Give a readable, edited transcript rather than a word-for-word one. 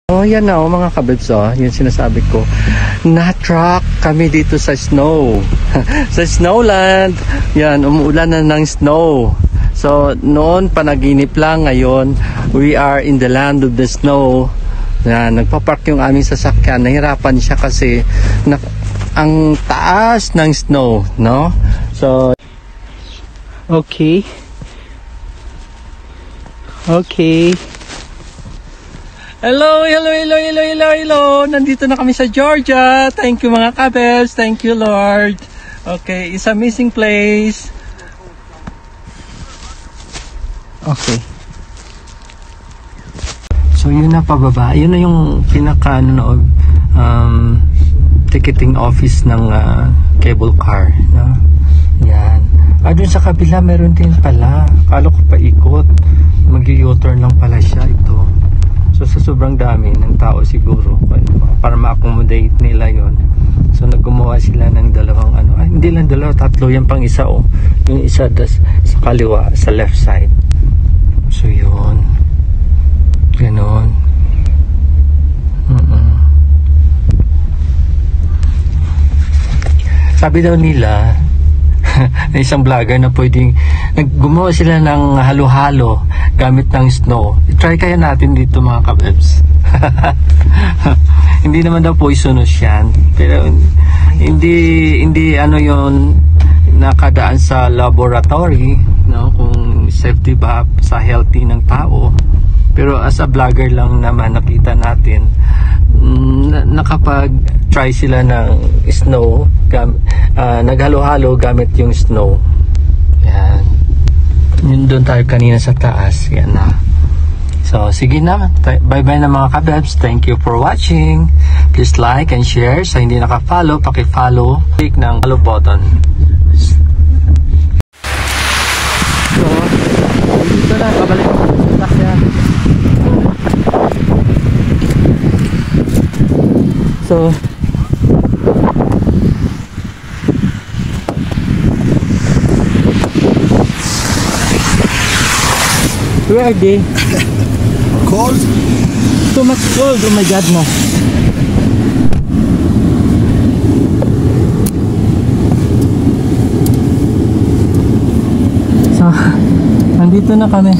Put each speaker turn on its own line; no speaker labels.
Oh, yan na mga kabibs, yung sinasabi ko. Na-truck kami dito sa snow. Sa Snowland. Yan, umuulan na ng snow. So, noon panaginip lang, ngayon we are in the land of the snow. Yan, nagpa-park yung aming sasakyan. Nahirapan siya kasi ang taas ng snow, no? So, okay. Hello. Nandito na kami sa Georgia. Thank you mga kabels. Thank you Lord. Okay, it's a missing place. Okay. So yun na pababa. Yun na yung pinaka ticketing office ng cable car. No? Yan. Dun sa kabila meron din pala. Kala ko pa ikot. Mag-u-turn lang pala siya ito. So sa sobrang dami ng tao siguro para ma-accommodate nila yon. So naggumawa sila ng dalawang hindi lang dalawa, tatlo yan pang isa yung isa sa kaliwa, sa left side. So yun. Ganon. Sabi daw nila isang vlogger na pwedeng gumawa sila ng halo-halo gamit ng snow. Try kaya natin dito mga kabebs. Hindi naman daw poisonous yan, pero hindi yon nakadaan sa laboratory, no, kung safety ba sa healthy ng tao. Pero as a vlogger lang naman nakita natin nakapag try sila ng snow, naghalo-halo gamit yung snow. Yan. Yun doon tayo kanina sa taas. Yan na. So sige na, bye bye na mga kabebs. Thank you for watching. Please like and share. Sa hindi naka-follow, paki-follow, click ng follow button. So dito na, pabalik sa yan. So where are they?
Cold?
Too much cold, oh my god, no. So nandito na kami.